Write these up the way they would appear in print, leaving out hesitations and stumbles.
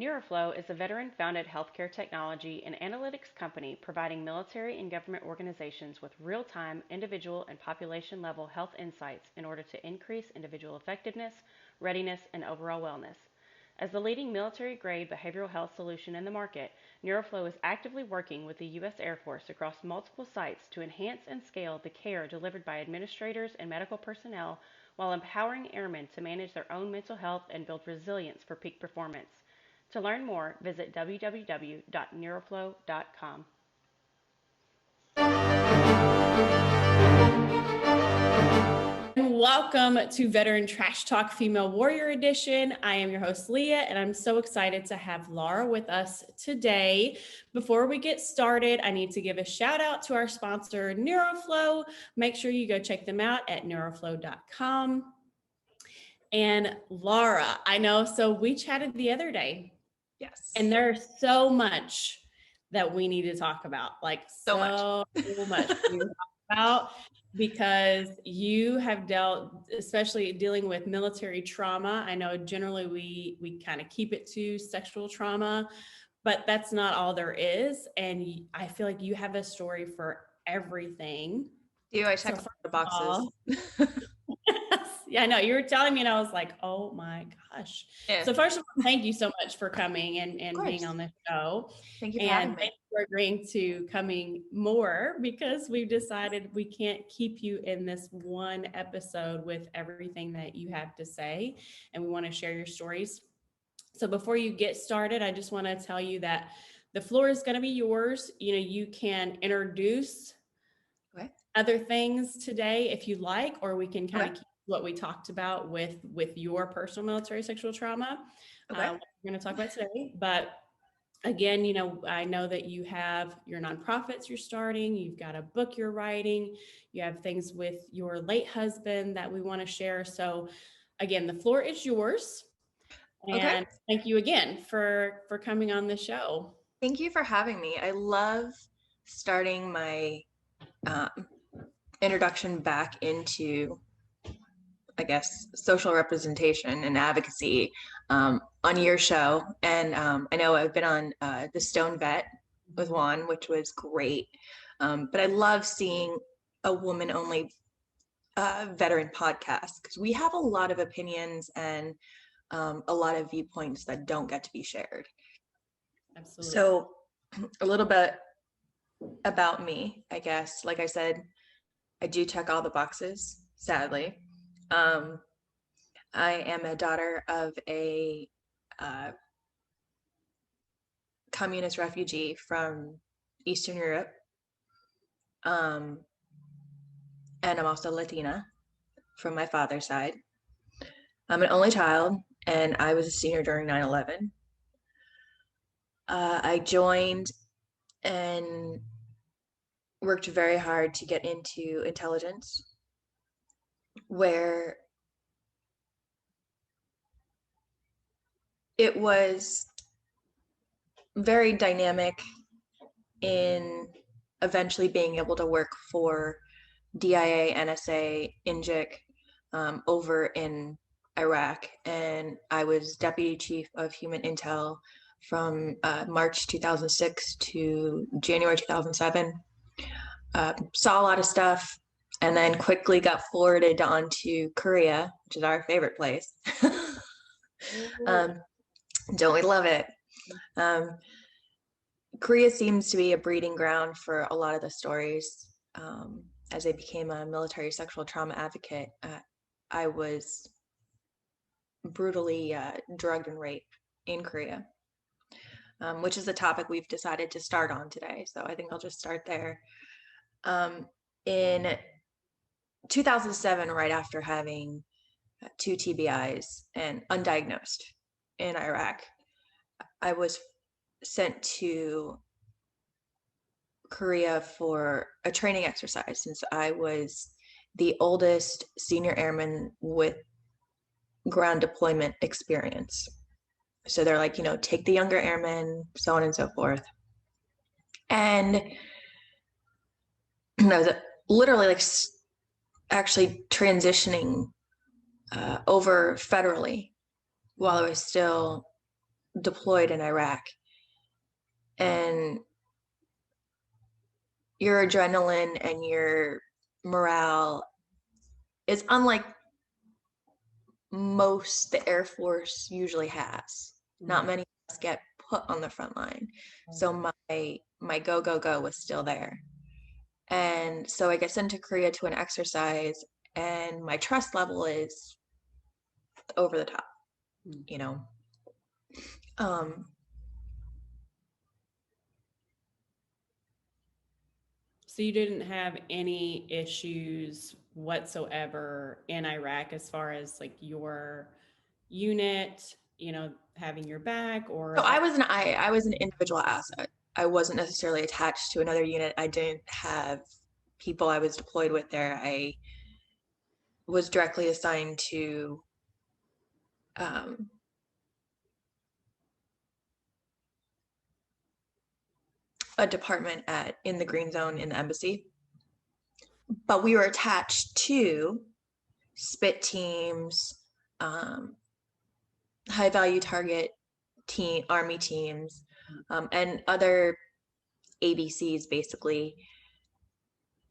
NeuroFlow is a veteran-founded healthcare technology and analytics company providing military and government organizations with real-time, individual, and population-level health insights in order to increase individual effectiveness, readiness, and overall wellness. As the leading military-grade behavioral health solution in the market, NeuroFlow is actively working with the U.S. Air Force across multiple sites to enhance and scale the care delivered by administrators and medical personnel while empowering airmen to manage their own mental health and build resilience for peak performance. To learn more, visit www.neuroflow.com. Welcome to Veteran Trash Talk Female Warrior Edition. I am your host, Leah, and I'm so excited to have Laura with us today. Before we get started, I need to give a shout out to our sponsor, NeuroFlow. Make sure you go check them out at neuroflow.com. And Laura, I know, so we chatted the other day. Yes. And there's so much that we need to talk about, like so much to talk about, because you have dealt, especially dealing with military trauma. I know generally we kind of keep it to sexual trauma, but that's not all there is. And I feel like you have a story for everything. I checked the boxes. Yeah, I know. You were telling me and I was like, oh my gosh. Yeah. So first of all, thank you so much for coming and being on the show. Thank you for having me. Thank you for agreeing to coming more, because we've decided we can't keep you in this one episode with everything that you have to say, and we want to share your stories. So before you get started, I just want to tell you that the floor is going to be yours. You know, you can introduce other things today if you like, or we can kind of keep what we talked about with your personal military sexual trauma. What we're going to talk about today. But again, you know, I know that you have your nonprofits you're starting, you've got a book you're writing, you have things with your late husband that we want to share. So again, the floor is yours. And thank you again for coming on the show. Thank you for having me. I love starting my introduction back into, I guess, social representation and advocacy on your show. And I know I've been on the Stone Vet with Juan, which was great. But I love seeing a woman-only veteran podcast, because we have a lot of opinions and a lot of viewpoints that don't get to be shared. Absolutely. So a little bit about me, I guess. Like I said, I do check all the boxes, sadly. I am a daughter of a communist refugee from Eastern Europe. And I'm also Latina from my father's side. I'm an only child, and I was a senior during 9/11. I joined and worked very hard to get into intelligence, where it was very dynamic in eventually being able to work for DIA, NSA, INJIC over in Iraq. And I was Deputy Chief of Human Intel from March 2006 to January 2007. Saw a lot of stuff, and then quickly got forwarded onto Korea, which is our favorite place. Don't we love it? Korea seems to be a breeding ground for a lot of the stories. As I became a military sexual trauma advocate, I was brutally drugged and raped in Korea, which is a topic we've decided to start on today. So I think I'll just start there. In 2007, right after having 2 TBIs and undiagnosed in Iraq, I was sent to Korea for a training exercise, since I was the oldest senior airman with ground deployment experience. So they're like, you know, take the younger airmen, so on and so forth. And I was literally like actually transitioning over federally while I was still deployed in Iraq. And your adrenaline and your morale is unlike most the Air Force usually has. Not many of us get put on the front line. So my go was still there. And so I get sent to Korea to an exercise, and my trust level is over the top, you know. So you didn't have any issues whatsoever in Iraq as far as like your unit, you know, having your back, or So I was an individual asset. I wasn't necessarily attached to another unit. I didn't have people I was deployed with there. I was directly assigned to a department in the green zone in the embassy. But we were attached to SPIT teams, high value target team, army teams, and other ABCs basically.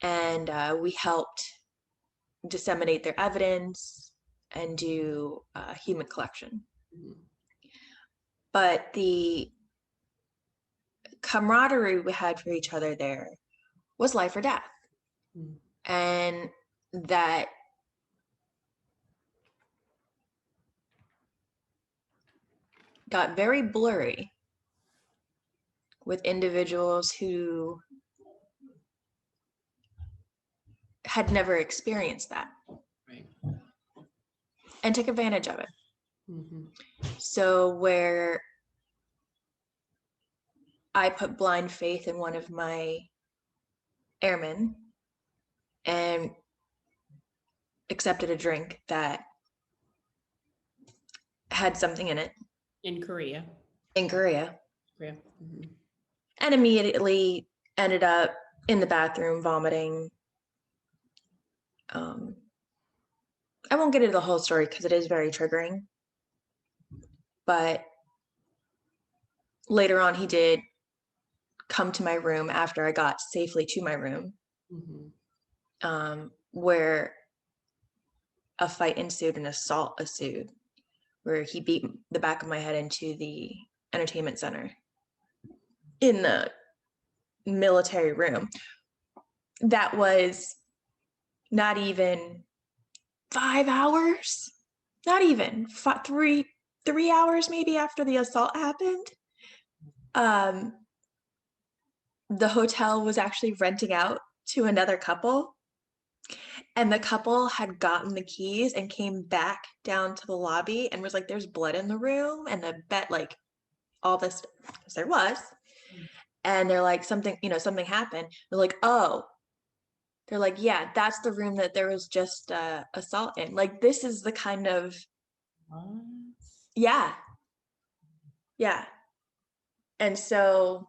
And we helped disseminate their evidence and do human collection. But the camaraderie we had for each other there was life or death. And that got very blurry with individuals who had never experienced that, right, and took advantage of it. So where I put blind faith in one of my airmen and accepted a drink that had something in it. In Korea. And immediately ended up in the bathroom vomiting. I won't get into the whole story because it is very triggering. But later on, he did come to my room after I got safely to my room, where a fight ensued, an assault ensued, where he beat the back of my head into the entertainment center in the military room. That was not even 5 hours, not even 3 hours maybe after the assault happened. The hotel was actually renting out to another couple, and the couple had gotten the keys and came back down to the lobby and was like, there's blood in the room and the bed, like all this, because there was. And they're like, something happened. They're like, oh, they're like, yeah, that's the room that there was just assault in. Like, this is the kind of, yeah. And so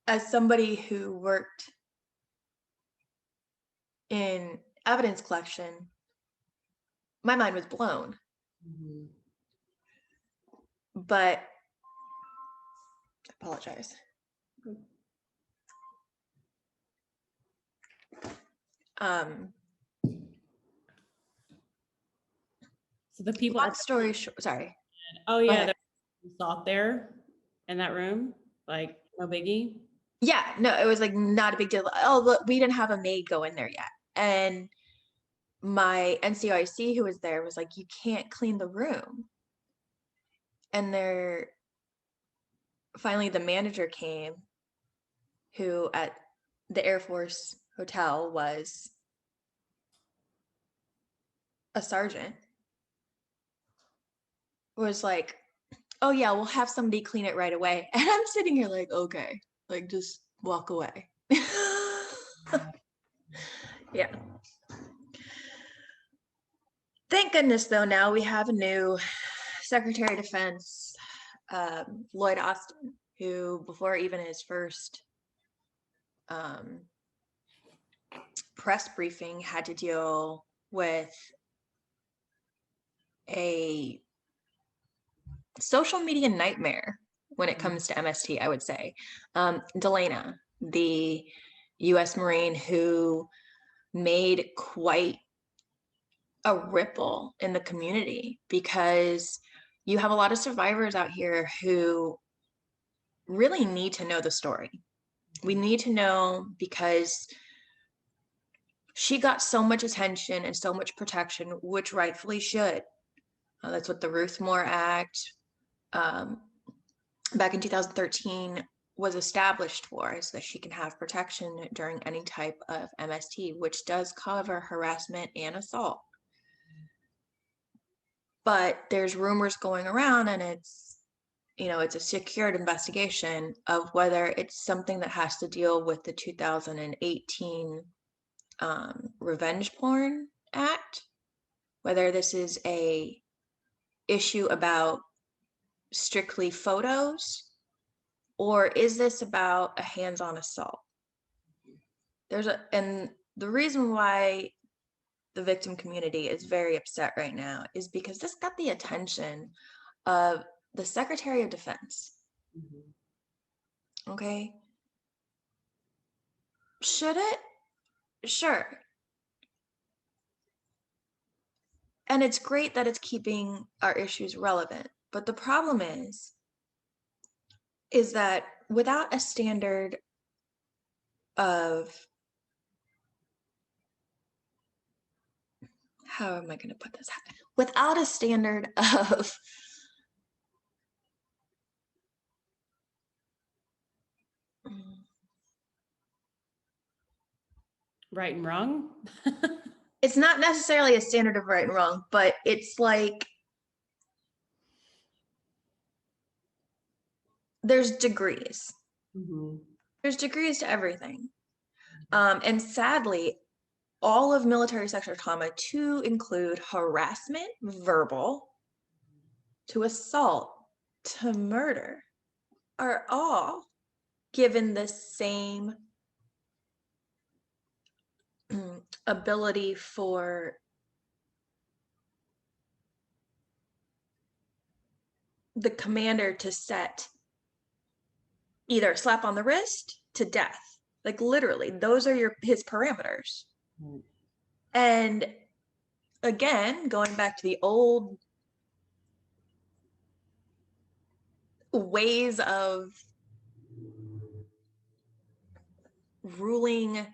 as somebody who worked in evidence collection, my mind was blown. But I apologize. So the people. Long story short, sorry. Oh yeah, there was assault there in that room. Like no biggie. Yeah, no, it was like not a big deal. Oh, look, we didn't have a maid go in there yet, and my NCOIC who was there was like, you can't clean the room. And finally the manager came, who at the Air Force Hotel was a sergeant, was like, oh yeah, we'll have somebody clean it right away. And I'm sitting here like, okay, like just walk away. Yeah. Thank goodness though, now we have a new Secretary of Defense, Lloyd Austin, who before even his first press briefing had to deal with a social media nightmare when it comes to MST, I would say. Delana, the U.S. Marine who made quite a ripple in the community, because you have a lot of survivors out here who really need to know the story. We need to know, because she got so much attention and so much protection, which rightfully should. That's what the Ruthmore Act back in 2013 was established for, is that she can have protection during any type of MST, which does cover harassment and assault. But there's rumors going around, and it's, it's a secured investigation of whether it's something that has to deal with the 2018 Revenge Porn Act, whether this is a issue about strictly photos, or is this about a hands-on assault? And the reason why the victim community is very upset right now is because this got the attention of the Secretary of Defense. Okay. Should it? Sure. And it's great that it's keeping our issues relevant. But the problem is that without a standard of, how am I going to put this? Without a standard of Right and wrong. It's not necessarily a standard of right and wrong, but it's like there's degrees. There's degrees to everything. And sadly, all of military sexual trauma, to include harassment, verbal, to assault, to murder, are all given the same ability for the commander to set either a slap on the wrist to death. Like literally, those are his parameters. And again, going back to the old ways of ruling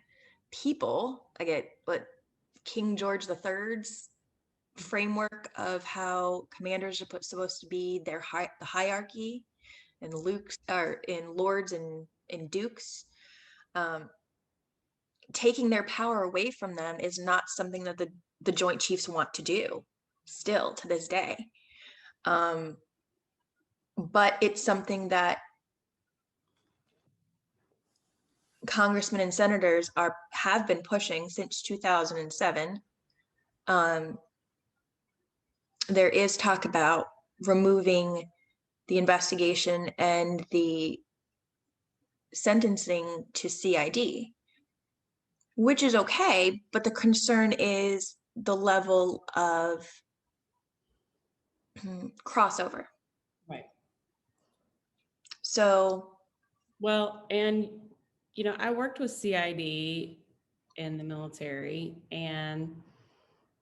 people, I get what King George III's framework of how commanders are supposed to be, the hierarchy, and in lords and dukes. Taking their power away from them is not something that the Joint Chiefs want to do still to this day. But it's something that congressmen and senators have been pushing since 2007. There is talk about removing the investigation and the sentencing to CID, which is okay, but the concern is the level of crossover. Right. So, well, and I worked with CID in the military, and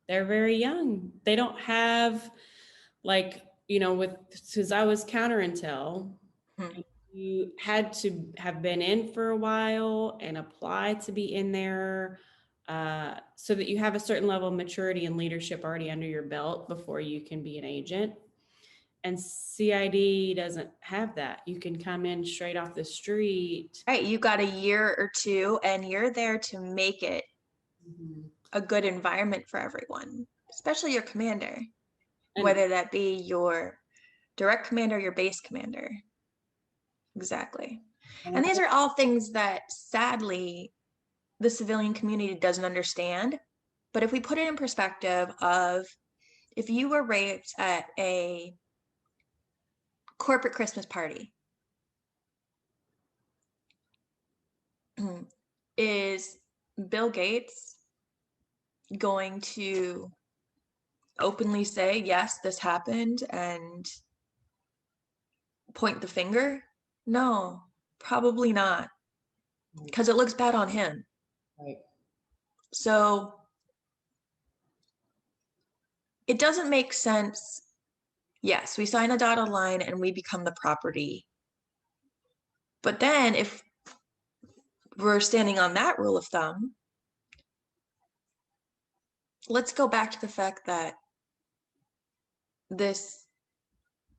they're very young. They don't have since I was counter intel, you had to have been in for a while and apply to be in there, so that you have a certain level of maturity and leadership already under your belt before you can be an agent. And CID doesn't have that. You can come in straight off the street. Right. You got a year or two, and you're there to make it a good environment for everyone, especially your commander, whether that be your direct commander or your base commander. Exactly. And these are all things that sadly the civilian community doesn't understand. But if we put it in perspective of, if you were raped at a corporate Christmas party, is Bill Gates going to openly say, yes, this happened and point the finger? No, probably not, because it looks bad on him. Right. So it doesn't make sense. Yes, we sign a dotted line and we become the property. But then if we're standing on that rule of thumb, let's go back to the fact that this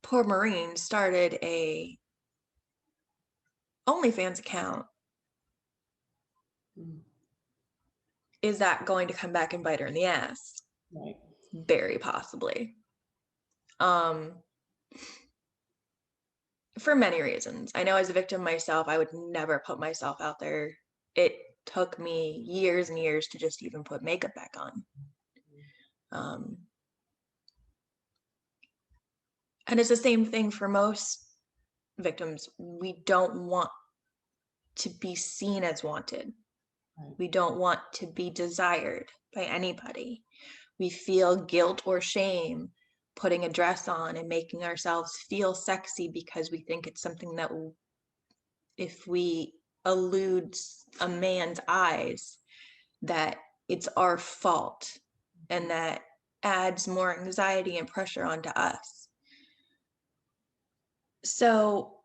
poor Marine started a OnlyFans account. Is that going to come back and bite her in the ass? Right. Very possibly. For many reasons. I know as a victim myself, I would never put myself out there. It took me years and years to just even put makeup back on. And it's the same thing for most victims. We don't want to be seen as wanted. Right. We don't want to be desired by anybody. We feel guilt or shame putting a dress on and making ourselves feel sexy because we think it's something that if we elude a man's eyes, that it's our fault, and that adds more anxiety and pressure onto us. So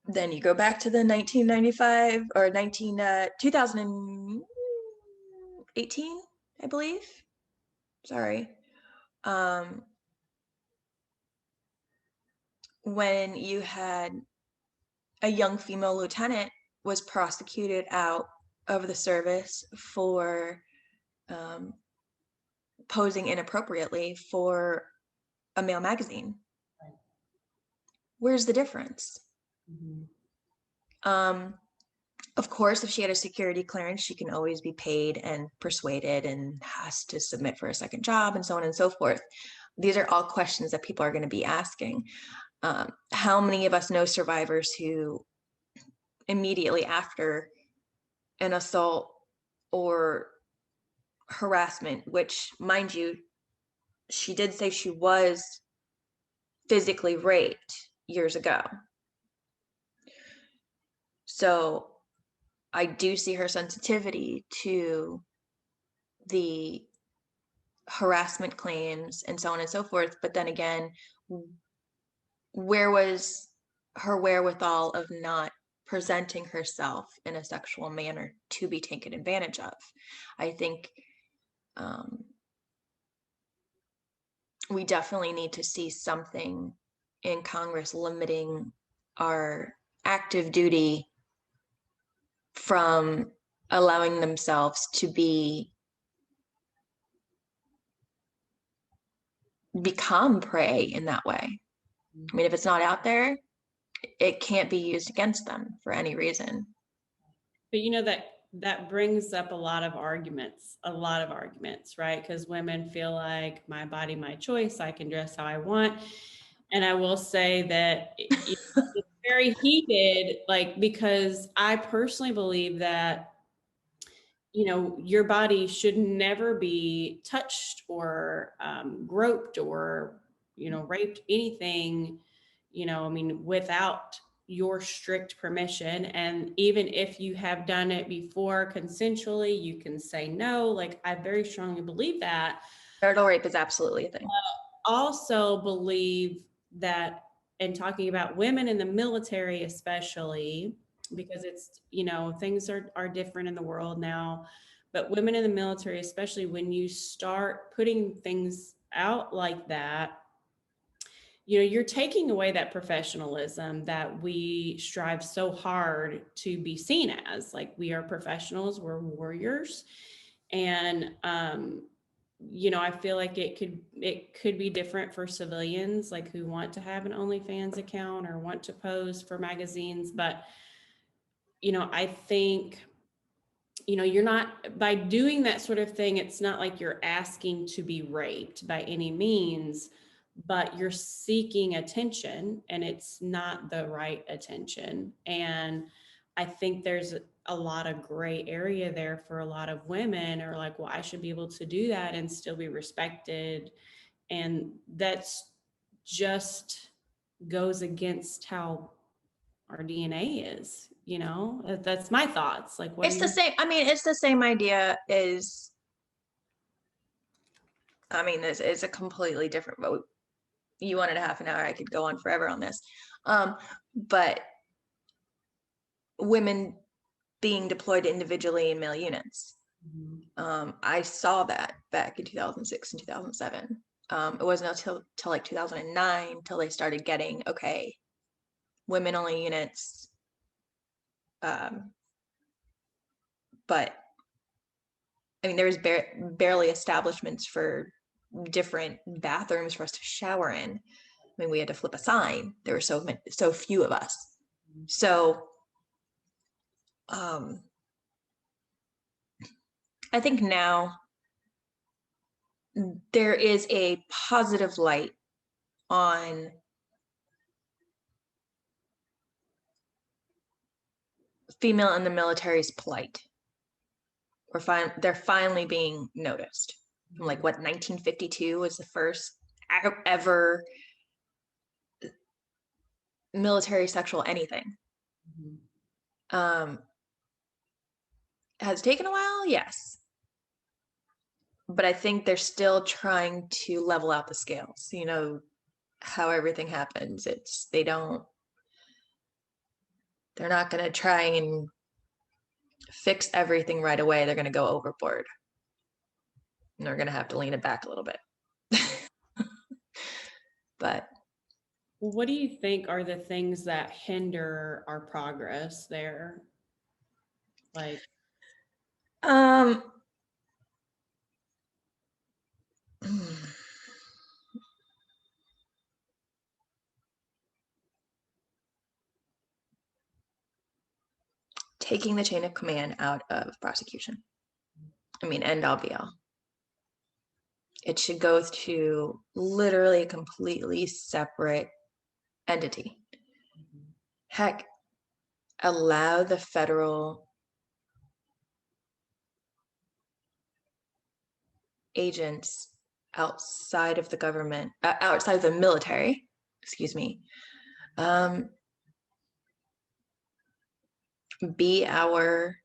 then you go back to the 1995 or 2018, I believe. Sorry. When you had a young female lieutenant was prosecuted out of the service for posing inappropriately for a male magazine. Right. Where's the difference? Of course, if she had a security clearance, she can always be paid and persuaded and has to submit for a second job and so on and so forth. These are all questions that people are going to be asking. How many of us know survivors who immediately after an assault or harassment, which, mind you, she did say she was physically raped years ago. So I do see her sensitivity to the harassment claims and so on and so forth. But then again, where was her wherewithal of not presenting herself in a sexual manner to be taken advantage of? I think we definitely need to see something in Congress limiting our active duty from allowing themselves to become prey in that way. I mean, if it's not out there, it can't be used against them for any reason. But you know, that brings up a lot of arguments, right? Because women feel like my body, my choice, I can dress how I want. And I will say that it's very heated, like, because I personally believe that, you know, your body should never be touched or groped or, you know, raped, anything, you know, I mean, without your strict permission. And even if you have done it before consensually, you can say no. Like, I very strongly believe that. Marital rape is absolutely a thing. Also believe that, and talking about women in the military especially, because it's, you know, things are different in the world now, but women in the military, especially when you start putting things out like that, you know, you're taking away that professionalism that we strive so hard to be seen as. Like, we are professionals, we're warriors. And, you know, I feel like it could be different for civilians, like, who want to have an OnlyFans account or want to pose for magazines. But, you know, I think, you know, you're not, by doing that sort of thing, it's not like you're asking to be raped by any means, but you're seeking attention, and it's not the right attention. And I think there's a lot of gray area there for a lot of women, or like, well, I should be able to do that and still be respected. And that's just goes against how our DNA is, you know. That's my thoughts. Like, what It's the same. I mean, it's the same idea as, I mean, it's a completely different, but you wanted a half an hour, I could go on forever on this. But women being deployed individually in male units. I saw that back in 2006 and 2007. It wasn't until like 2009 till they started getting, okay, women only units. But I mean, there was barely establishments for different bathrooms for us to shower in. I mean, we had to flip a sign. There were so few of us. So I think now there is a positive light on female in the military's plight. They're finally being noticed. From like what, 1952 was the first ever military sexual anything. Has taken a while, yes. But I think they're still trying to level out the scales. You know how everything happens. They're not going to try and fix everything right away. They're going to go overboard. And they're going to have to lean it back a little bit. But what do you think are the things that hinder our progress there? Like, taking the chain of command out of prosecution. I mean, end all be all. It should go to literally a completely separate entity. Heck, allow the federal agents outside of the government, outside of the military, excuse me, be our,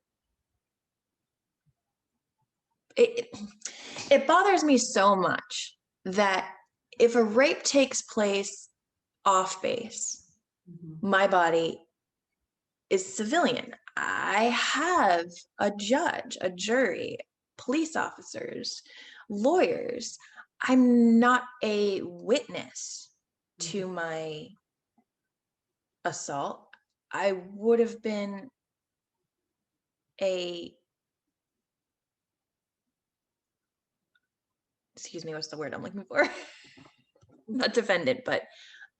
it bothers me so much that if a rape takes place off base, my body is civilian. I have a judge, a jury, police officers, lawyers. I'm not a witness to my assault. I would have been excuse me, what's the word I'm looking for? Not defendant, but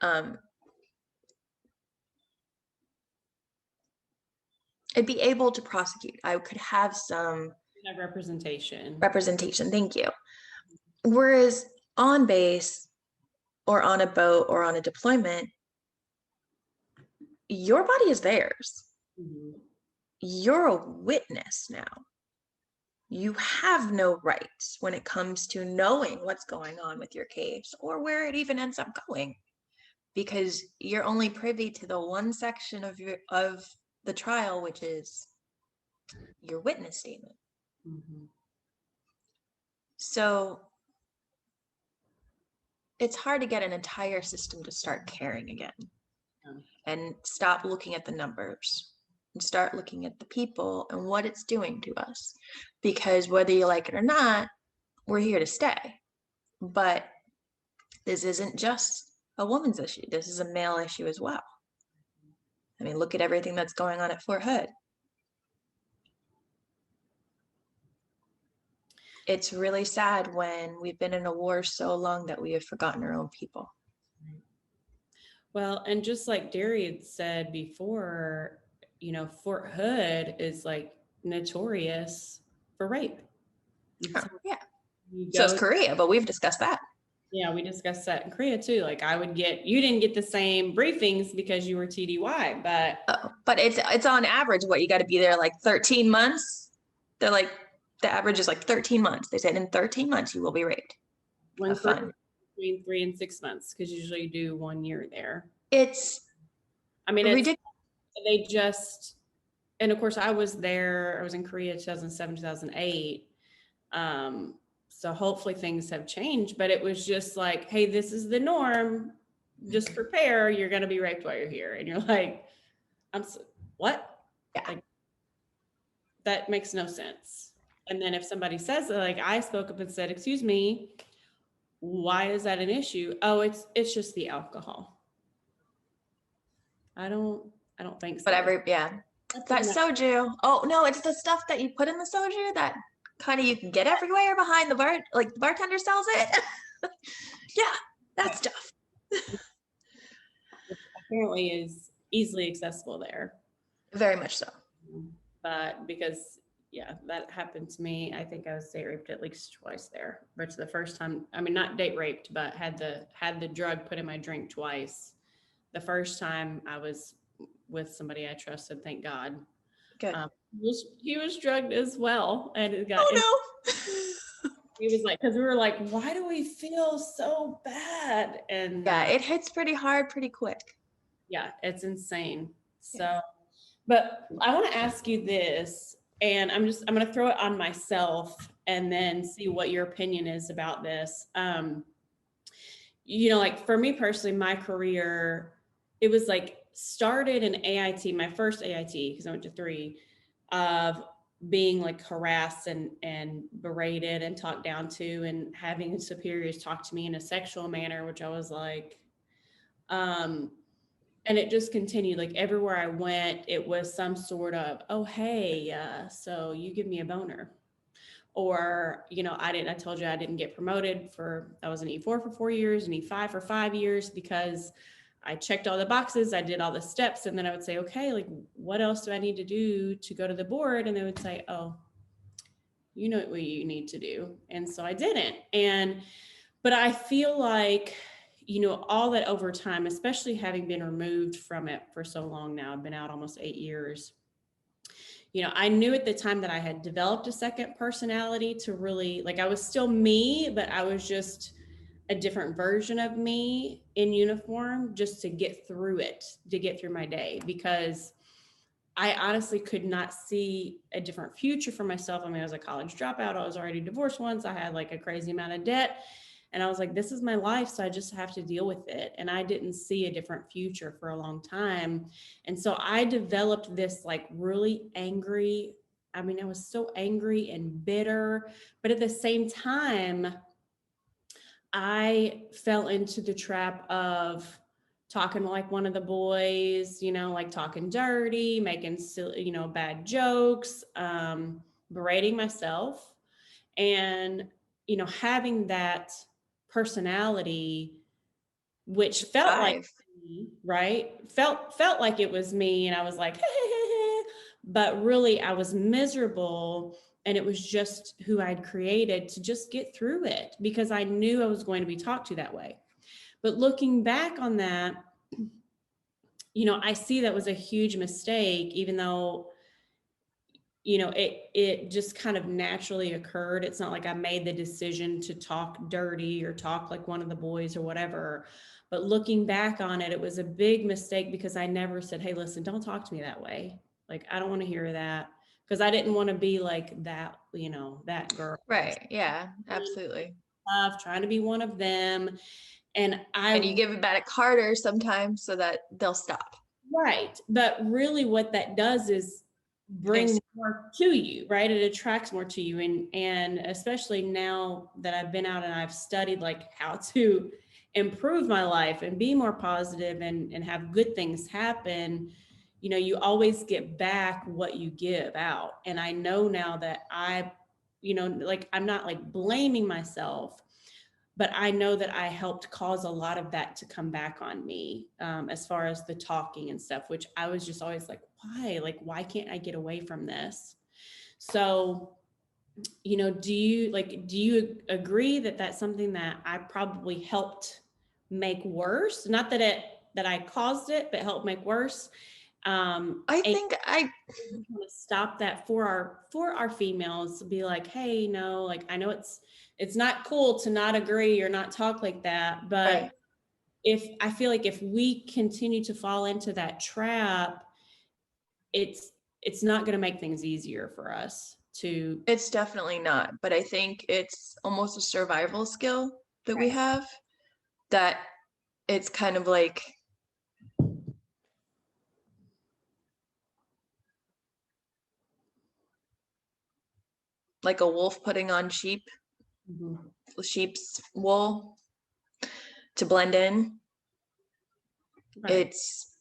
I'd be able to prosecute. I could have some representation. Thank you. Whereas on base or on a boat or on a deployment, your body is theirs. You're a witness now. You have no rights when it comes to knowing what's going on with your case or where it even ends up going, because you're only privy to the one section of the trial, which is your witness statement. So it's hard to get an entire system to start caring again and stop looking at the numbers and start looking at the people and what it's doing to us. Because whether you like it or not, we're here to stay. But this isn't just a woman's issue. This is a male issue as well. I mean, look at everything that's going on at Fort Hood. It's really sad when we've been in a war so long that we have forgotten our own people. Well, and just like Derry had said before, you know, Fort Hood is like notorious for rape. Oh, yeah. So is Korea, but we've discussed that. Yeah, we discussed that in Korea too. Like you didn't get the same briefings because you were TDY, but But it's on average what you got to be there like 13 months. They're like, the average is like 13 months. They said in 13 months you will be raped. when Have fun. between 3 and 6 months, because usually you do 1 year there. It's I mean, ridiculous. they just, and of course I was there. I was in Korea 2007, 2008. So hopefully things have changed, but it was just like, hey, this is the norm. Just prepare. You're going to be raped while you're here. And you're like, what? Yeah. Like, that makes no sense. And then if somebody says that, like I spoke up and said, excuse me, why is that an issue? Oh, it's just the alcohol. I don't think so. Whatever, yeah. That soju. Oh no, it's the stuff that you put in the soju that kind of you can get everywhere behind the bar, like the bartender sells it. Yeah, that stuff. Apparently is easily accessible there. Very much so. But because that happened to me. I think I was date raped at least twice there. But the first time, I mean, not date raped, but had the drug put in my drink twice. The first time I was with somebody I trusted, thank God. Good. He was drugged as well, and it got. Oh no! He was like, because we were like, why do we feel so bad? And yeah, it hits pretty hard, pretty quick. Yeah, it's insane. So, but I want to ask you this, and I'm going to throw it on myself and then see what your opinion is about this. Like for me personally, my career, it was like started in AIT, my first AIT, because I went to 3, of being like harassed and berated and talked down to, and having superiors talk to me in a sexual manner, which I was like, and it just continued. Like everywhere I went, it was some sort of, oh, hey, so you give me a boner. Or, I told you I didn't get promoted I was an E4 for 4 years and E5 for 5 years because I checked all the boxes. I did all the steps. And then I would say, okay, like what else do I need to do to go to the board? And they would say, oh, you know what you need to do. And so I didn't. But I feel like, all that over time, especially having been removed from it for so long now, I've been out almost 8 years. I knew at the time that I had developed a second personality to really, like, I was still me, but I was just a different version of me in uniform just to get through it, to get through my day, because I honestly could not see a different future for myself. I mean, I was a college dropout. I was already divorced once. I had like a crazy amount of debt. And I was like, this is my life, so I just have to deal with it. And I didn't see a different future for a long time. And so I developed this like really angry, I was so angry and bitter, but at the same time, I fell into the trap of talking like one of the boys, like talking dirty, making silly, bad jokes, berating myself, and, having that personality, which felt like me, right? Felt like it was me. And I was like, but really I was miserable. And it was just who I'd created to just get through it because I knew I was going to be talked to that way. But looking back on that, I see that was a huge mistake, even though, it just kind of naturally occurred. It's not like I made the decision to talk dirty or talk like one of the boys or whatever. But looking back on it, it was a big mistake because I never said, hey, listen, don't talk to me that way. Like, I don't want to hear that, because I didn't want to be like that, that girl. Right. Yeah, absolutely. Trying to be one of them. And you give it back harder sometimes so that they'll stop. Right. But really what that does is bring more to you, right? It attracts more to you. And especially now that I've been out and I've studied like how to improve my life and be more positive and have good things happen, you always get back what you give out. And I know now that I'm not like blaming myself, but I know that I helped cause a lot of that to come back on me, as far as the talking and stuff, which I was just always like, why? Like, why can't I get away from this? So do you agree that that's something that I probably helped make worse? Not that I caused it, but helped make worse. I think I want to stop that for our females, be like, hey, no, like, I know it's not cool to not agree or not talk like that, but right. if I feel like if we continue to fall into that trap, it's not going to make things easier for us to. It's definitely not, but I think it's almost a survival skill that we Right. have, that it's kind of like a wolf putting on sheep's wool to blend in. Right. It's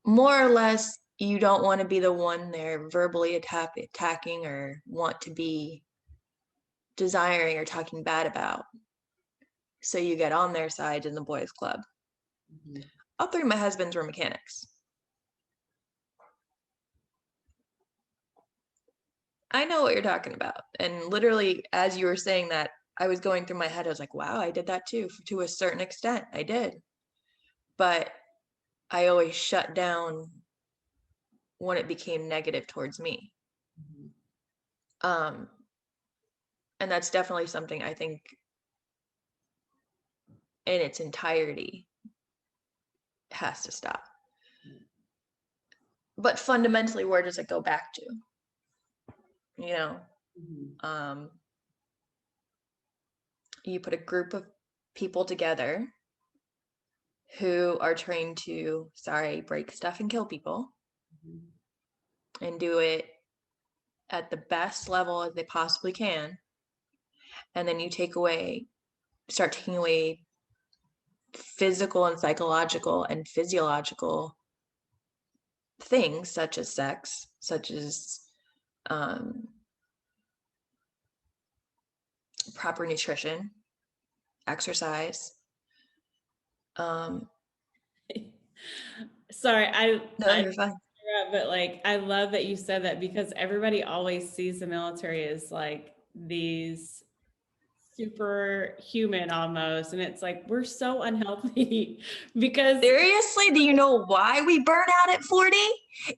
more or less, you don't want to be the one they're verbally attacking or want to be desiring or talking bad about. So you get on their side in the boys' club. All three of my husbands were mechanics. I know what you're talking about. And literally, as you were saying that, I was going through my head. I was like, wow, I did that too, to a certain extent. I did. But I always shut down when it became negative towards me. And that's definitely something I think in its entirety has to stop. But fundamentally, where does it go back to? You put a group of people together who are trained to, break stuff and kill people, and do it at the best level as they possibly can. And then you start taking away physical and psychological and physiological things, such as sex, such as proper nutrition, exercise. Sorry, No, you're fine. but like, I love that you said that, because everybody always sees the military as like these superhuman almost, and it's like, we're so unhealthy because Seriously, do you know why we burn out at 40?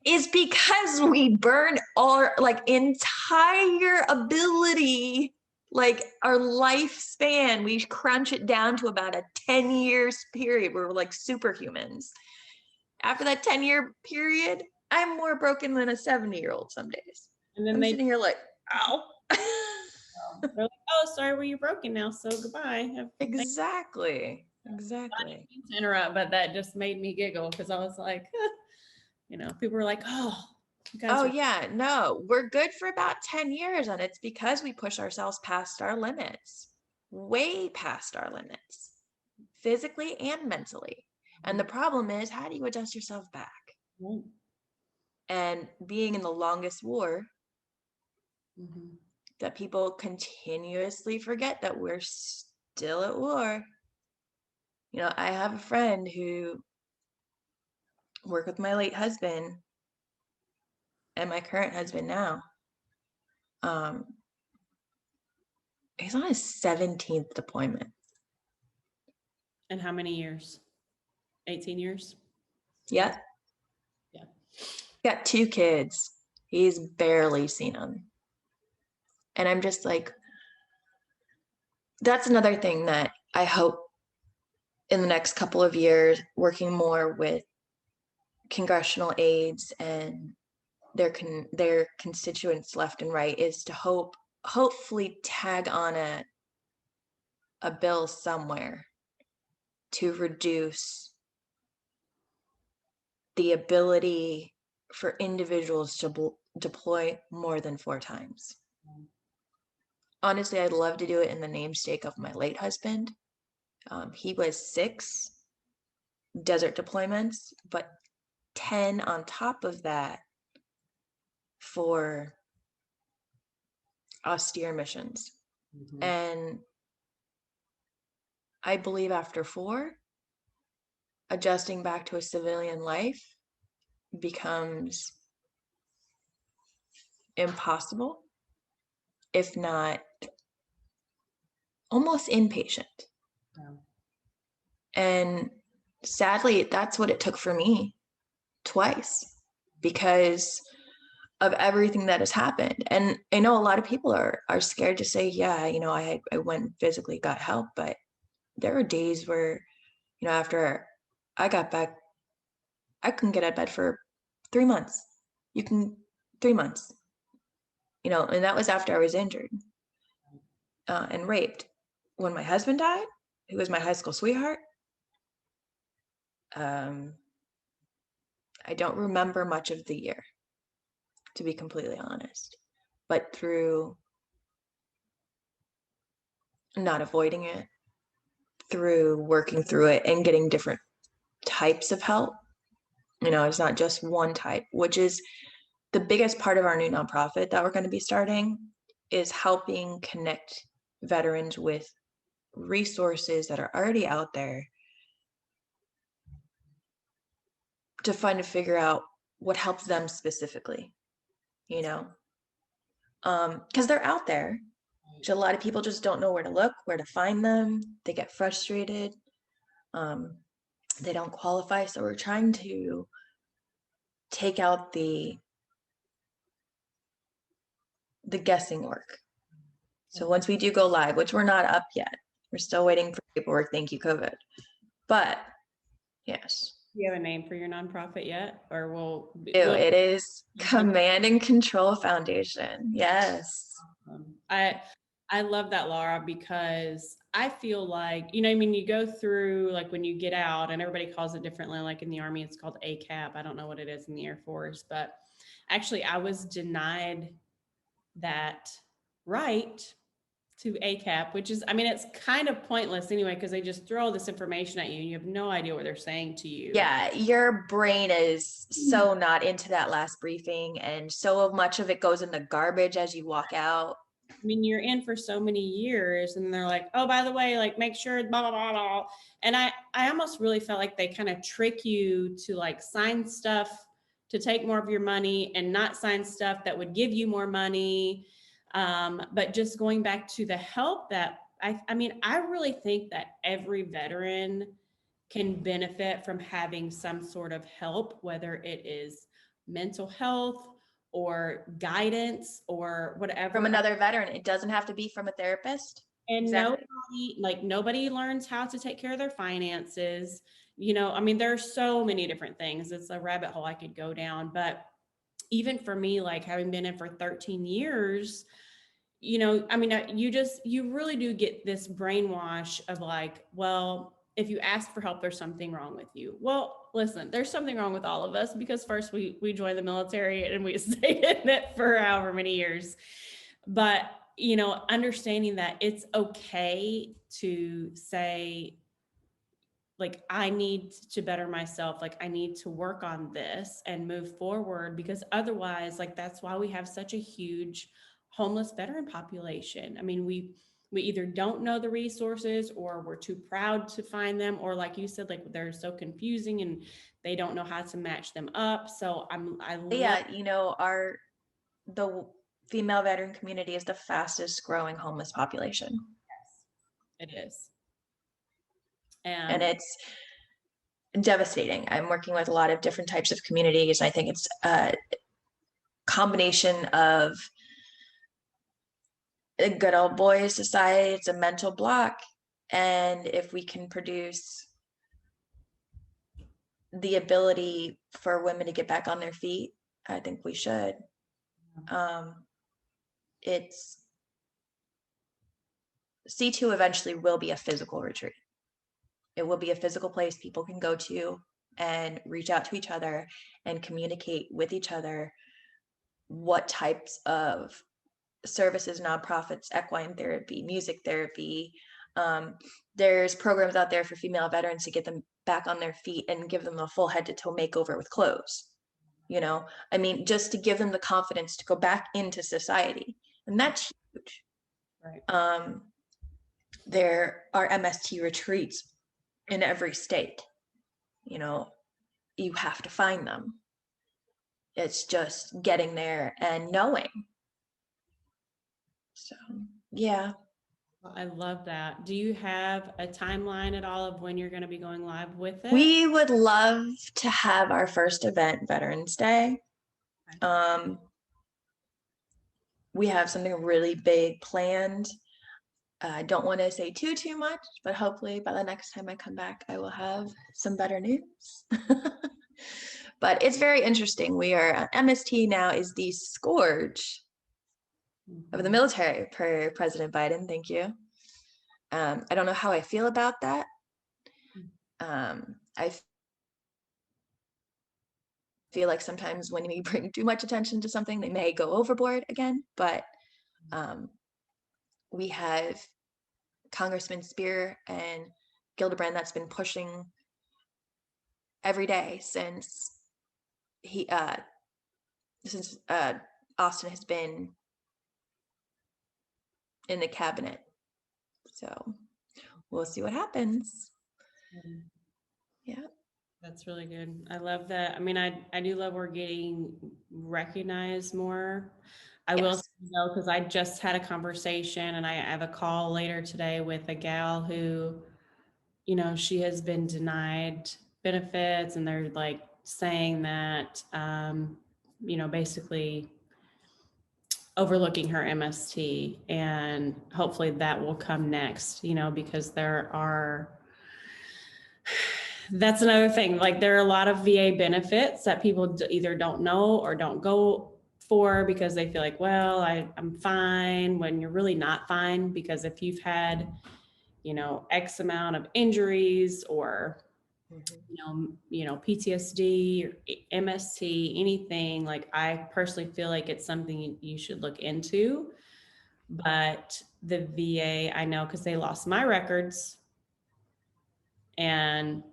Is because we burn our entire ability, our lifespan. We crunch it down to about a 10 years period where we're like superhumans. After that 10-year period, I'm more broken than a 70-year-old some days. and then I'm sitting here like, ow. they're like, oh, sorry, well, you're broken now, so goodbye. Exactly. I didn't mean to interrupt, but that just made me giggle, because I was like, people were like, oh, you guys are. Yeah, no, we're good for about 10 years, and it's because we push ourselves past our limits, way past our limits, physically and mentally. And the problem is, how do you adjust yourself back? Right. And being in the longest war, Mm-hmm. that people continuously forget that we're still at war. I have a friend who worked with my late husband and my current husband now. He's on his 17th deployment. And how many years? 18 years? Yeah. Yeah. Got 2 kids. He's barely seen them. And I'm just like, that's another thing that I hope in the next couple of years, working more with congressional aides and their constituents left and right, is to hopefully tag on a bill somewhere to reduce the ability for individuals to deploy more than 4 times. Honestly, I'd love to do it in the namesake of my late husband. He was 6 desert deployments, but 10 on top of that for austere missions. Mm-hmm. And I believe after 4, adjusting back to a civilian life becomes impossible, if not almost impatient. Wow. And sadly, that's what it took for me twice, because of everything that has happened. And I know a lot of people are scared to say, yeah, I went and physically got help, but there were days where, after I got back, I couldn't get out of bed for 3 months. 3 months, and that was after I was injured and raped. When my husband died, who was my high school sweetheart, I don't remember much of the year, to be completely honest. But through not avoiding it, through working through it and getting different types of help, it's not just one type, which is the biggest part of our new nonprofit that we're going to be starting, is helping connect veterans with resources that are already out there to figure out what helps them specifically, because they're out there. A lot of people just don't know where to look, where to find them. They get frustrated. They don't qualify. So we're trying to take out the guessing work. So once we do go live, which we're not up yet, we're still waiting for paperwork. Thank you, COVID. But yes. Do you have a name for your nonprofit yet? Or it is Command and Control Foundation. Yes. I love that, Laura, because I feel like, you go through, like, when you get out, and everybody calls it differently, like in the Army, it's called Acap. I don't know what it is in the Air Force, but actually I was denied that right to Acap, which is, it's kind of pointless anyway, because they just throw this information at you and you have no idea what they're saying to you. Yeah, your brain is so not into that last briefing, and so much of it goes in the garbage as you walk out. You're in for so many years, and they're like, oh, by the way, like, make sure blah, blah, blah, blah. And I almost really felt like they kind of trick you to, like, sign stuff to take more of your money and not sign stuff that would give you more money. But just going back to the help that I really think that every veteran can benefit from having some sort of help, whether it is mental health or guidance or whatever. From another veteran. It doesn't have to be from a therapist. And exactly. nobody learns how to take care of their finances. There are so many different things. It's a rabbit hole I could go down. But even for me, like, having been in for 13 years, you really do get this brainwash of, like, well, if you ask for help, there's something wrong with you. Well, listen, there's something wrong with all of us, because first we joined the military and we stayed in it for however many years. But, understanding that it's okay to say, like, I need to better myself. Like, I need to work on this and move forward, because otherwise, like, that's why we have such a huge homeless veteran population. We either don't know the resources, or we're too proud to find them, or, like you said, like, they're so confusing and they don't know how to match them up. So the female veteran community is the fastest growing homeless population. Yes, it is. And it's devastating. I'm working with a lot of different types of communities. I think it's a combination of a good old boy society. It's a mental block. And if we can produce the ability for women to get back on their feet, I think we should. It's C2 eventually will be a physical retreat. It will be a physical place people can go to and reach out to each other and communicate with each other what types of services, nonprofits, equine therapy, music therapy. There's programs out there for female veterans to get them back on their feet and give them a full head to toe makeover with clothes. Just to give them the confidence to go back into society. And that's huge. Right. There are MST retreats in every state. You have to find them. It's just getting there and knowing. So, yeah. I love that. Do you have a timeline at all of when you're going to be going live with it? We would love to have our first event Veterans Day. We have something really big planned. I don't want to say too much, but hopefully by the next time I come back, I will have some better news. But it's very interesting. We are, MST now is the scourge of the military per President Biden. Thank you. I don't know how I feel about that. I feel like sometimes when we bring too much attention to something, they may go overboard again. But we have Congressman Spear and Gillibrand that's been pushing every day since Austin has been in the cabinet. So we'll see what happens. Yeah. That's really good. I love that. I mean, I do love we're getting recognized more. I will say though, because I just had a conversation and I have a call later today with a gal who, you know, she has been denied benefits and they're like saying that, you know, basically overlooking her MST, and hopefully that will come next, you know, because that's another thing. Like there are a lot of VA benefits that people either don't know or don't go for because they feel like, well, I'm fine, when you're really not fine. Because if you've had, you know, X amount of injuries or, you know, PTSD or MST, anything, like I personally feel like it's something you should look into. But the VA, I know, because they lost my records and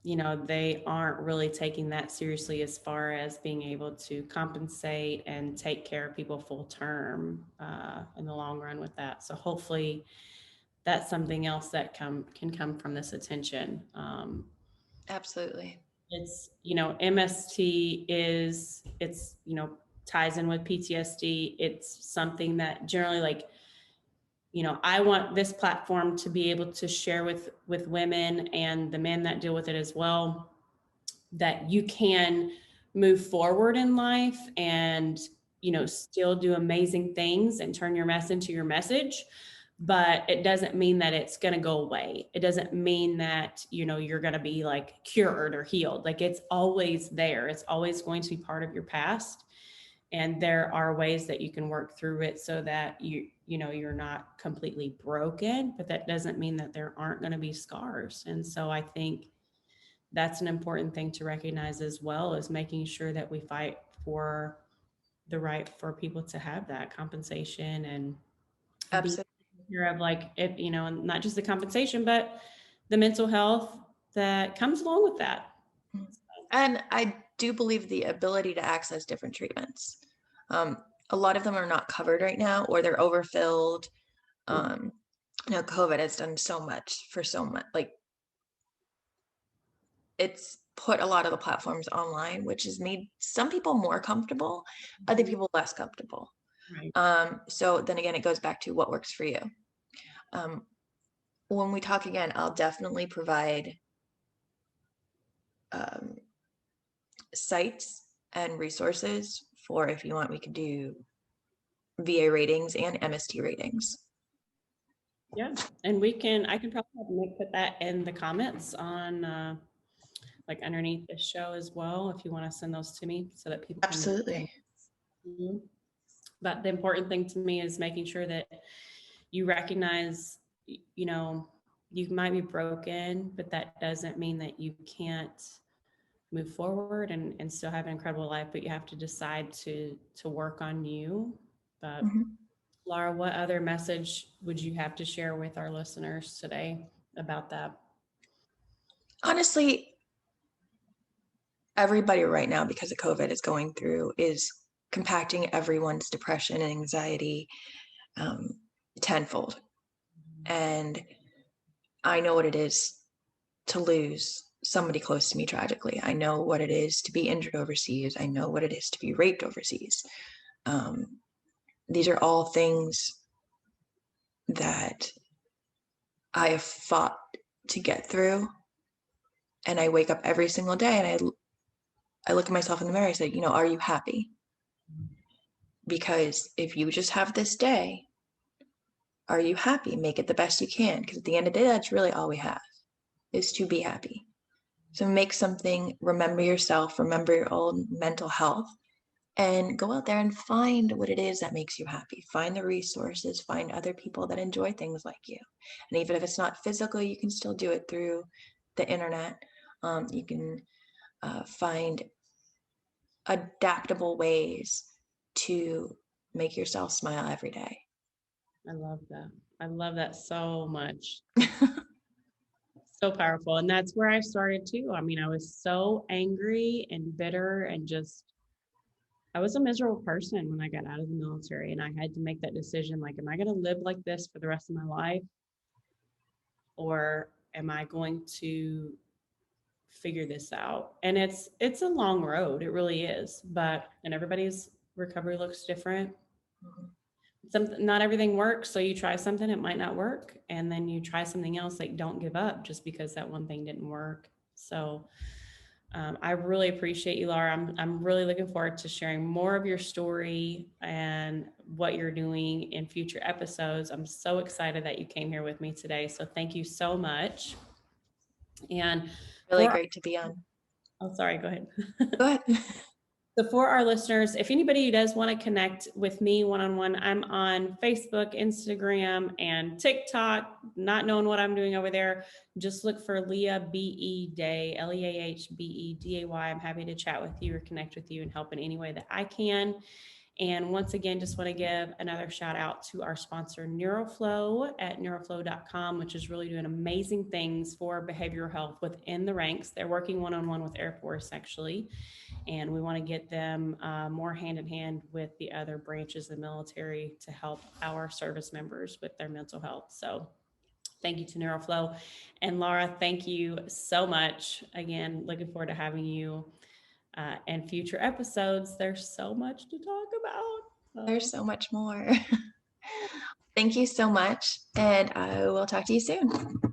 you know, they aren't really taking that seriously as far as being able to compensate and take care of people full term in the long run with that. So hopefully that's something else that can come from this attention. Absolutely. It's, you know, MST it's, you know, ties in with PTSD. It's something that generally, like, you know, I want this platform to be able to share with women and the men that deal with it as well, that you can move forward in life and, you know, still do amazing things and turn your mess into your message. But it doesn't mean that it's going to go away. It doesn't mean that, you know, you're going to be like cured or healed. Like it's always there. It's always going to be part of your past. And there are ways that you can work through it so that you know, you're not completely broken, but that doesn't mean that there aren't going to be scars. And so I think that's an important thing to recognize as well, is making sure that we fight for the right for people to have that compensation and Absolutely. be aware of, like, if, you know, not just the compensation, but the mental health that comes along with that. And I do believe the ability to access different treatments. A lot of them are not covered right now, or they're overfilled. You know, COVID has done so much for so much, like it's put a lot of the platforms online, which has made some people more comfortable, other people less comfortable. Right. So then again, it goes back to what works for you. When we talk again, I'll definitely provide sites and resources for, if you want, we could do VA ratings and MST ratings. Yeah, and I can probably have Nick put that in the comments on like underneath this show as well, if you want to send those to me so that people Absolutely. can. But the important thing to me is making sure that you recognize, you know, you might be broken, but that doesn't mean that you can't move forward and still have an incredible life, but you have to decide to work on you. But Laura, what other message would you have to share with our listeners today about that? Honestly, everybody right now, because of COVID, is compacting everyone's depression and anxiety tenfold. And I know what it is to lose somebody close to me tragically. I know what it is to be injured overseas. I know what it is to be raped overseas. These are all things that I have fought to get through. And I wake up every single day and I look at myself in the mirror. I say, are you happy? Because if you just have this day, are you happy? Make it the best you can. Because at the end of the day, that's really all we have, is to be happy. So make something, remember yourself, remember your own mental health, and go out there and find what it is that makes you happy. Find the resources, find other people that enjoy things like you. And even if it's not physical, you can still do it through the internet. You can find adaptable ways to make yourself smile every day. I love that. I love that so much. So powerful. And that's where I started too. I mean, I was so angry and bitter and I was a miserable person when I got out of the military, and I had to make that decision. Like, am I going to live like this for the rest of my life? Or am I going to figure this out? And it's a long road. It really is. And everybody's recovery looks different. Not everything works. So you try something, it might not work. And then you try something else. Like, don't give up just because that one thing didn't work. So I really appreciate you, Laura. I'm really looking forward to sharing more of your story and what you're doing in future episodes. I'm so excited that you came here with me today. So thank you so much. And really great to be on. Oh, sorry. Go ahead. Go ahead. So for our listeners, if anybody who does want to connect with me one-on-one, I'm on Facebook, Instagram, and TikTok. Not knowing what I'm doing over there, just look for Leah B.E. Day, Leahbeday. I'm happy to chat with you or connect with you and help in any way that I can. And once again, just want to give another shout out to our sponsor, NeuroFlow at neuroflow.com, which is really doing amazing things for behavioral health within the ranks. They're working one-on-one with Air Force, actually. And we want to get them more hand in hand with the other branches of the military to help our service members with their mental health. So thank you to NeuroFlow. And Laura, thank you so much. Again, looking forward to having you in future episodes. There's so much to talk about. There's so much more. Thank you so much. And I will talk to you soon.